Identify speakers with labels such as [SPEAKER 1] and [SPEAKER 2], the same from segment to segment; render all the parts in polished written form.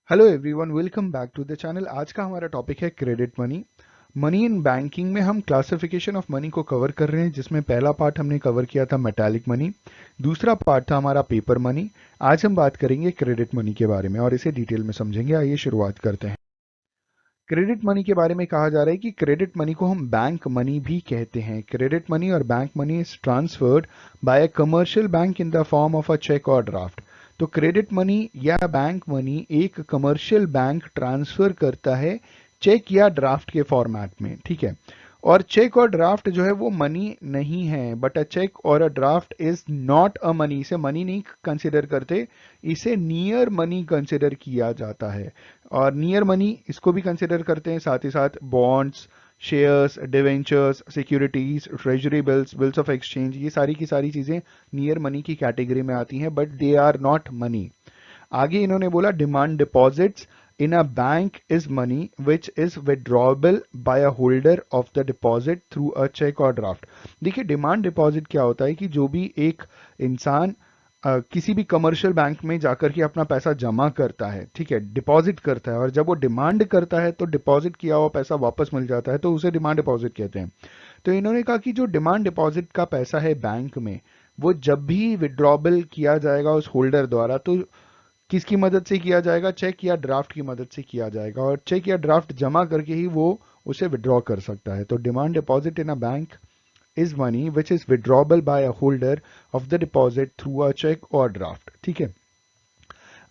[SPEAKER 1] Hello everyone, welcome back to the channel. आज का हमारा टॉपिक है credit money. Money in banking में हम क्लासिफिकेशन ऑफ मनी को कवर कर रहे हैं, जिसमें पहला पार्ट हमने कवर किया था मेटालिक मनी, दूसरा पार्ट था हमारा पेपर मनी। आज हम बात करेंगे क्रेडिट मनी के बारे में और इसे डिटेल में समझेंगे। आइए शुरुआत करते हैं। क्रेडिट मनी के बारे में कहा जा रहा है कि क्रेडिट मनी को हम बैंक मनी भी कहते हैं। क्रेडिट मनी और bank money is transferred by a commercial bank in the form of a cheque और ड्राफ्ट। तो क्रेडिट मनी या बैंक मनी एक कमर्शियल बैंक ट्रांसफर करता है चेक या ड्राफ्ट के फॉर्मेट में, ठीक है। और चेक और ड्राफ्ट जो है वो मनी नहीं है, but a cheque or a draft is not a money. इसे मनी नहीं कंसिडर करते, इसे नियर मनी कंसिडर किया जाता है। और नियर मनी इसको भी कंसिडर करते हैं, साथ ही साथ bonds, shares, debentures, securities, treasury bills, bills of exchange, ये सारी की सारी चीजें नियर मनी की कैटेगरी में आती हैं, but they are not money. आगे इन्होंने बोला demand deposits in a bank is money which is withdrawable by a holder of the deposit through a cheque और ड्राफ्ट। देखिए, डिमांड डिपॉजिट क्या होता है कि जो भी एक इंसान किसी भी कमर्शियल बैंक में जाकर के अपना पैसा जमा करता है, ठीक है, डिपॉजिट करता है, और जब वो डिमांड करता है तो डिपॉजिट किया हुआ पैसा वापस मिल जाता है, तो उसे डिमांड डिपॉजिट कहते हैं। तो इन्होंने कहा कि जो डिमांड डिपॉजिट का पैसा है बैंक में, वो जब भी विड्रॉबल किया जाएगा उस होल्डर द्वारा, तो किसकी मदद से किया जाएगा? चेक या ड्राफ्ट की मदद से किया जाएगा, और चेक या ड्राफ्ट जमा करके ही वो उसे विड्रॉ कर सकता है। तो demand deposit in a bank is money which is withdrawable by a holder of the deposit through a cheque और ड्राफ्ट, ठीक है।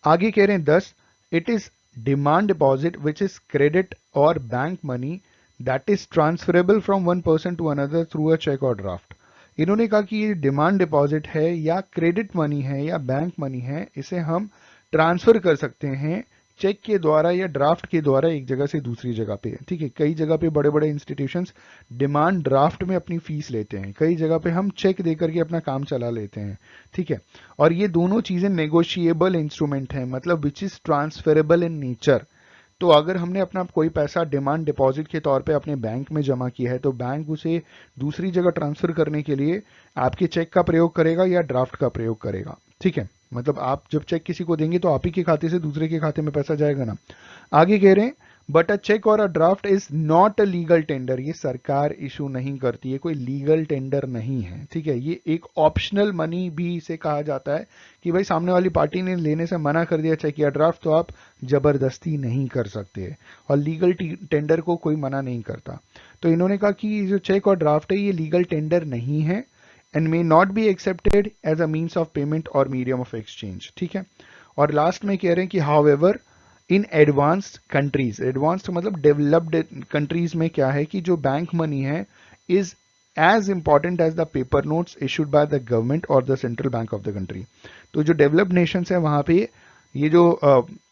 [SPEAKER 1] आगे कह रहे हैं 10, it is demand deposit which is credit or bank money that is transferable from one person to another through a cheque और draft. इन्होंने कहा कि ये डिमांड डिपॉजिट है या क्रेडिट मनी है या बैंक मनी है, इसे हम ट्रांसफर कर सकते हैं चेक के द्वारा या ड्राफ्ट के द्वारा एक जगह से दूसरी जगह पे, ठीक है। कई जगह पे बड़े बड़े इंस्टीट्यूशंस डिमांड ड्राफ्ट में अपनी फीस लेते हैं, कई जगह पे हम चेक देकर के अपना काम चला लेते हैं, ठीक है। और ये दोनों चीजें नेगोशिएबल इंस्ट्रूमेंट हैं, मतलब which is transferable in nature. तो अगर हमने अपना कोई पैसा डिमांड डिपॉजिट के तौर पे अपने बैंक में जमा किया है, तो बैंक उसे दूसरी जगह ट्रांसफर करने के लिए आपके चेक का प्रयोग करेगा या ड्राफ्ट का प्रयोग करेगा, ठीक है। मतलब आप जब चेक किसी को देंगे तो आप ही के खाते से दूसरे के खाते में पैसा जाएगा ना। आगे कह रहे हैं but a cheque or a draft is not a legal tender. ये सरकार इशू नहीं करती है, कोई लीगल टेंडर नहीं है, ठीक है। ये एक ऑप्शनल मनी भी इसे कहा जाता है कि भाई सामने वाली पार्टी ने लेने से मना कर दिया चेक या ड्राफ्ट, तो आप जबरदस्ती नहीं कर सकते, और लीगल टेंडर को कोई मना नहीं करता। तो इन्होंने कहा कि जो चेक और ड्राफ्ट है ये लीगल टेंडर नहीं है and may not be accepted as a means of payment or medium of exchange, ठीक है। और लास्ट में कह रहे हैं कि however in advanced countries, advanced मतलब डेवलप्ड कंट्रीज में क्या है कि जो बैंक मनी है is as important as the paper notes issued by the government और the central bank of the country. तो जो डेवलप्ड नेशंस है वहां पे ये जो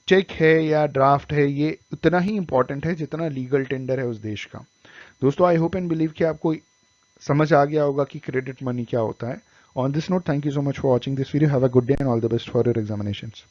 [SPEAKER 1] चेक है या ड्राफ्ट है ये उतना ही इंपॉर्टेंट है जितना लीगल टेंडर है उस देश का। दोस्तों, आई होप एंड बिलीव कि आपको समझ आ गया होगा कि क्रेडिट मनी क्या होता है। On this note, thank you so much for watching this video. Have a good day and all the best for your examinations.